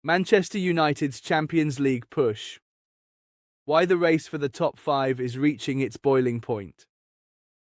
Manchester United's Champions League push. Why the race for the top five is reaching its boiling point.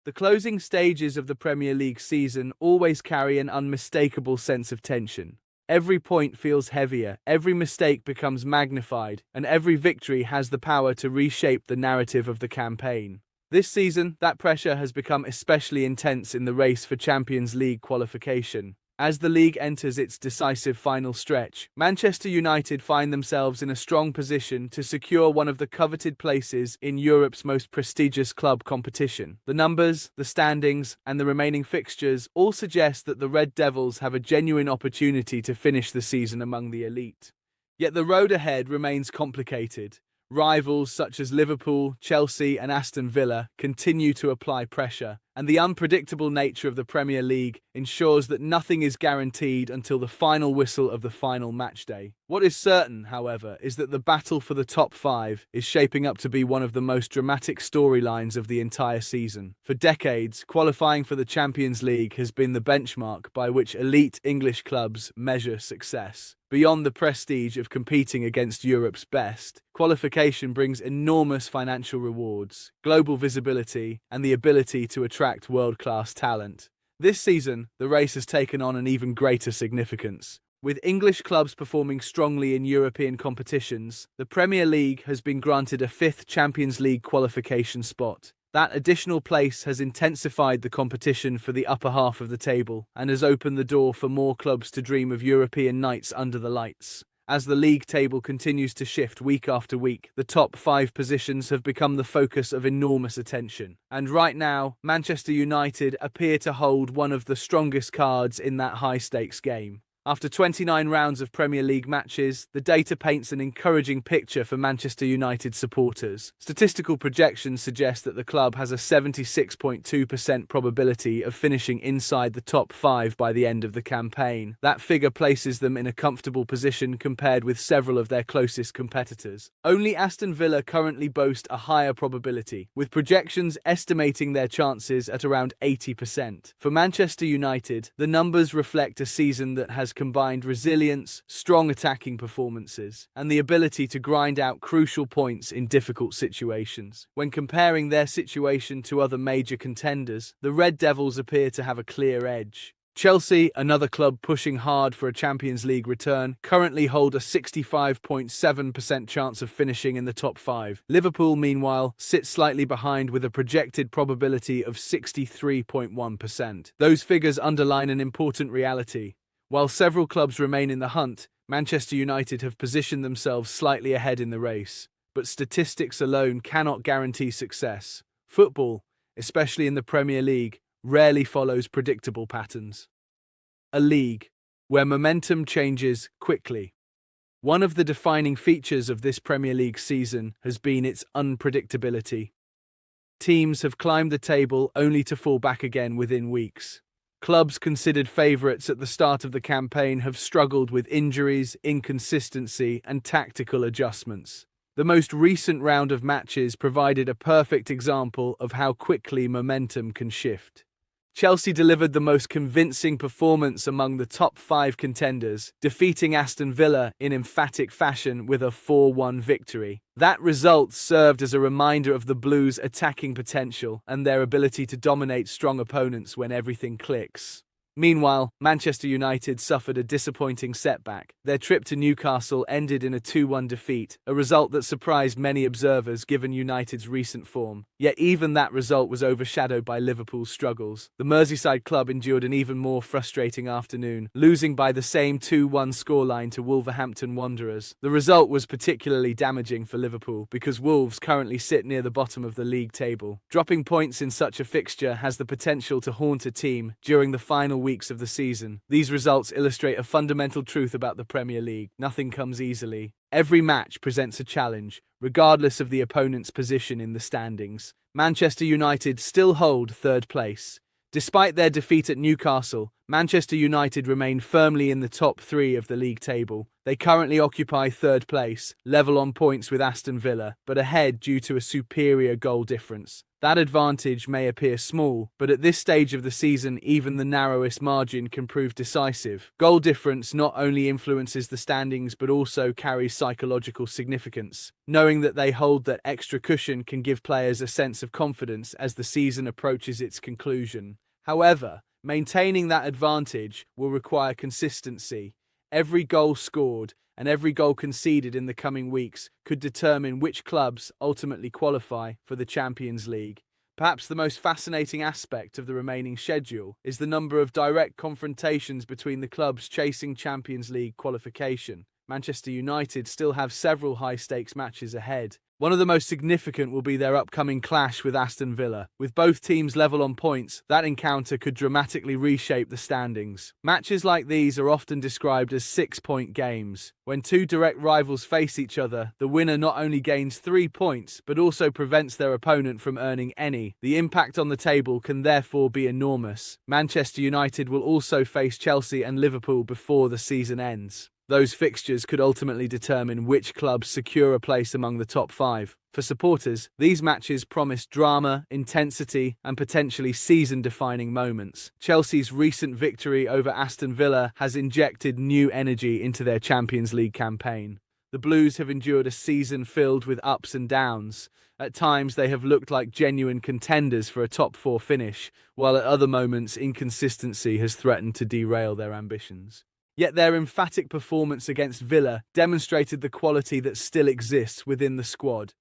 The closing stages of the Premier League season always carry an unmistakable sense of tension. Every point feels heavier, every mistake becomes magnified, and every victory has the power to reshape the narrative of the campaign. This season, that pressure has become especially intense in the race for Champions League qualification. As the league enters its decisive final stretch, Manchester United find themselves in a strong position to secure one of the coveted places in Europe's most prestigious club competition. The numbers, the standings, and the remaining fixtures all suggest that the Red Devils have a genuine opportunity to finish the season among the elite. Yet the road ahead remains complicated. Rivals such as Liverpool, Chelsea, and Aston Villa continue to apply pressure, and the unpredictable nature of the Premier League ensures that nothing is guaranteed until the final whistle of the final matchday. What is certain, however, is that the battle for the top five is shaping up to be one of the most dramatic storylines of the entire season. For decades, qualifying for the Champions League has been the benchmark by which elite English clubs measure success. Beyond the prestige of competing against Europe's best, qualification brings enormous financial rewards, global visibility, and the ability to attract world-class talent. This season, the race has taken on an even greater significance. With English clubs performing strongly in European competitions, the Premier League has been granted a fifth Champions League qualification spot. That additional place has intensified the competition for the upper half of the table and has opened the door for more clubs to dream of European nights under the lights. As the league table continues to shift week after week, the top five positions have become the focus of enormous attention. And right now, Manchester United appear to hold one of the strongest cards in that high-stakes game. After 29 rounds of Premier League matches, the data paints an encouraging picture for Manchester United supporters. Statistical projections suggest that the club has a 76.2% probability of finishing inside the top five by the end of the campaign. That figure places them in a comfortable position compared with several of their closest competitors. Only Aston Villa currently boast a higher probability, with projections estimating their chances at around 80%. For Manchester United, the numbers reflect a season that has combined resilience, strong attacking performances, and the ability to grind out crucial points in difficult situations. When comparing their situation to other major contenders, the Red Devils appear to have a clear edge. Chelsea, another club pushing hard for a Champions League return, currently hold a 65.7% chance of finishing in the top five. Liverpool, meanwhile, sits slightly behind with a projected probability of 63.1%. Those figures underline an important reality. While several clubs remain in the hunt, Manchester United have positioned themselves slightly ahead in the race. But statistics alone cannot guarantee success. Football, especially in the Premier League, rarely follows predictable patterns. A league where momentum changes quickly. One of the defining features of this Premier League season has been its unpredictability. Teams have climbed the table only to fall back again within weeks. Clubs considered favourites at the start of the campaign have struggled with injuries, inconsistency, and tactical adjustments. The most recent round of matches provided a perfect example of how quickly momentum can shift. Chelsea delivered the most convincing performance among the top five contenders, defeating Aston Villa in emphatic fashion with a 4-1 victory. That result served as a reminder of the Blues' attacking potential and their ability to dominate strong opponents when everything clicks. Meanwhile, Manchester United suffered a disappointing setback. Their trip to Newcastle ended in a 2-1 defeat, a result that surprised many observers given United's recent form. Yet even that result was overshadowed by Liverpool's struggles. The Merseyside club endured an even more frustrating afternoon, losing by the same 2-1 scoreline to Wolverhampton Wanderers. The result was particularly damaging for Liverpool because Wolves currently sit near the bottom of the league table. Dropping points in such a fixture has the potential to haunt a team during the final weeks of the season. These results illustrate a fundamental truth about the Premier League. Nothing comes easily. Every match presents a challenge, regardless of the opponent's position in the standings. Manchester United still hold third place. Despite their defeat at Newcastle, Manchester United remain firmly in the top three of the league table. They currently occupy third place, level on points with Aston Villa, but ahead due to a superior goal difference. That advantage may appear small, but at this stage of the season, even the narrowest margin can prove decisive. Goal difference not only influences the standings but also carries psychological significance. Knowing that they hold that extra cushion can give players a sense of confidence as the season approaches its conclusion. However, maintaining that advantage will require consistency. Every goal scored and every goal conceded in the coming weeks could determine which clubs ultimately qualify for the Champions League. Perhaps the most fascinating aspect of the remaining schedule is the number of direct confrontations between the clubs chasing Champions League qualification. Manchester United still have several high-stakes matches ahead. One of the most significant will be their upcoming clash with Aston Villa. With both teams level on points, that encounter could dramatically reshape the standings. Matches like these are often described as six-point games. When two direct rivals face each other, the winner not only gains 3 points, but also prevents their opponent from earning any. The impact on the table can therefore be enormous. Manchester United will also face Chelsea and Liverpool before the season ends. Those fixtures could ultimately determine which clubs secure a place among the top 5. For supporters, these matches promise drama, intensity, and potentially season-defining moments. Chelsea's recent victory over Aston Villa has injected new energy into their Champions League campaign. The Blues have endured a season filled with ups and downs. At times, they have looked like genuine contenders for a top 4 finish, while at other moments, inconsistency has threatened to derail their ambitions. Yet their emphatic performance against Villa demonstrated the quality that still exists within the squad.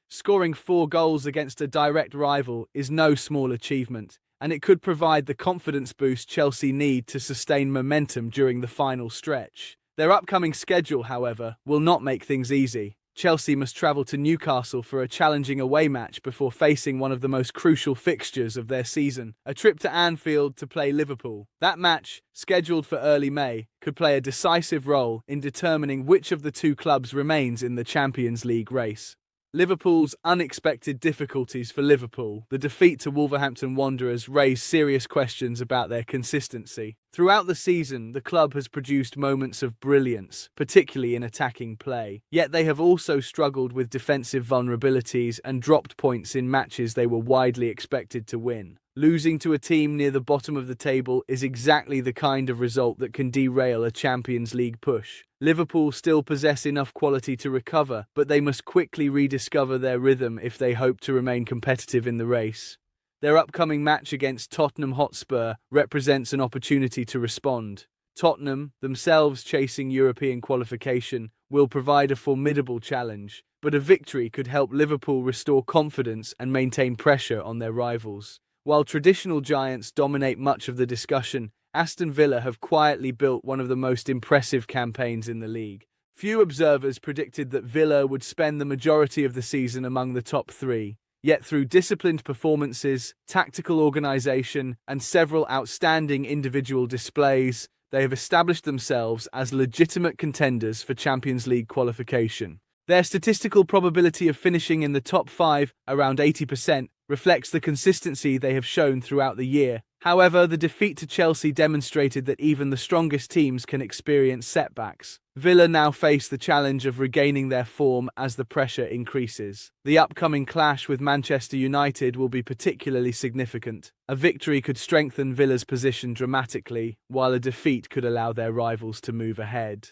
Scoring 4 goals against a direct rival is no small achievement, and it could provide the confidence boost Chelsea need to sustain momentum during the final stretch. Their upcoming schedule, however, will not make things easy. Chelsea must travel to Newcastle for a challenging away match before facing one of the most crucial fixtures of their season, a trip to Anfield to play Liverpool. That match, scheduled for early May, could play a decisive role in determining which of the two clubs remains in the Champions League race. Liverpool's unexpected difficulties for Liverpool. The defeat to Wolverhampton Wanderers raised serious questions about their consistency. Throughout the season, the club has produced moments of brilliance, particularly in attacking play. Yet they have also struggled with defensive vulnerabilities and dropped points in matches they were widely expected to win. Losing to a team near the bottom of the table is exactly the kind of result that can derail a Champions League push. Liverpool still possess enough quality to recover, but they must quickly rediscover their rhythm if they hope to remain competitive in the race. Their upcoming match against Tottenham Hotspur represents an opportunity to respond. Tottenham, themselves chasing European qualification, will provide a formidable challenge, but a victory could help Liverpool restore confidence and maintain pressure on their rivals. While traditional giants dominate much of the discussion, Aston Villa have quietly built one of the most impressive campaigns in the league. Few observers predicted that Villa would spend the majority of the season among the top 3. Yet through disciplined performances, tactical organisation, and several outstanding individual displays, they have established themselves as legitimate contenders for Champions League qualification. Their statistical probability of finishing in the top 5, around 80%, reflects the consistency they have shown throughout the year. However, the defeat to Chelsea demonstrated that even the strongest teams can experience setbacks. Villa now face the challenge of regaining their form as the pressure increases. The upcoming clash with Manchester United will be particularly significant. A victory could strengthen Villa's position dramatically, while a defeat could allow their rivals to move ahead.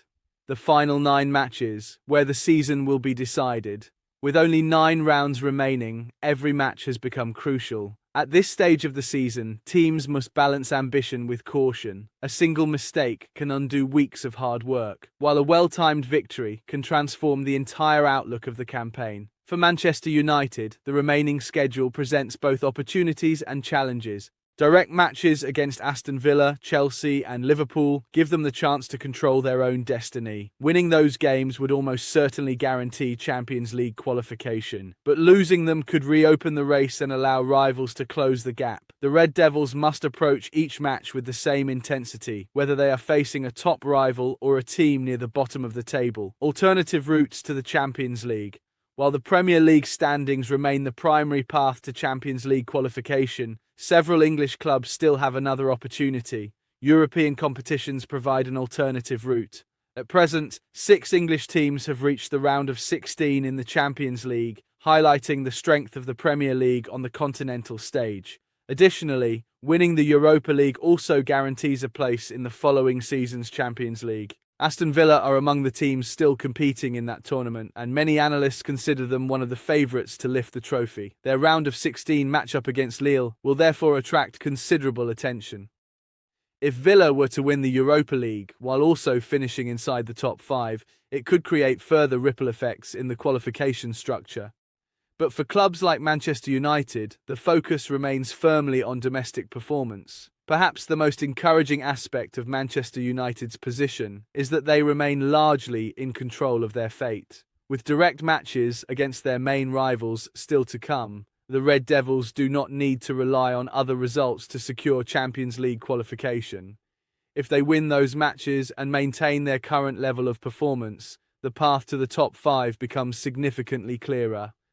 The final 9 matches, where the season will be decided. With only 9 rounds remaining, every match has become crucial. At this stage of the season, teams must balance ambition with caution. A single mistake can undo weeks of hard work, while a well-timed victory can transform the entire outlook of the campaign. For Manchester United, the remaining schedule presents both opportunities and challenges. Direct matches against Aston Villa, Chelsea, and Liverpool give them the chance to control their own destiny. Winning those games would almost certainly guarantee Champions League qualification, but losing them could reopen the race and allow rivals to close the gap. The Red Devils must approach each match with the same intensity, whether they are facing a top rival or a team near the bottom of the table. Alternative routes to the Champions League. While the Premier League standings remain the primary path to Champions League qualification, several English clubs still have another opportunity. European competitions provide an alternative route. At present, 6 English teams have reached the round of 16 in the Champions League, highlighting the strength of the Premier League on the continental stage. Additionally, winning the Europa League also guarantees a place in the following season's Champions League. Aston Villa are among the teams still competing in that tournament, and many analysts consider them one of the favourites to lift the trophy. Their round of 16 matchup against Lille will therefore attract considerable attention. If Villa were to win the Europa League while also finishing inside the top 5, it could create further ripple effects in the qualification structure. But for clubs like Manchester United, the focus remains firmly on domestic performance. Perhaps the most encouraging aspect of Manchester United's position is that they remain largely in control of their fate. With direct matches against their main rivals still to come, the Red Devils do not need to rely on other results to secure Champions League qualification. If they win those matches and maintain their current level of performance, the path to the top 5 becomes significantly clearer.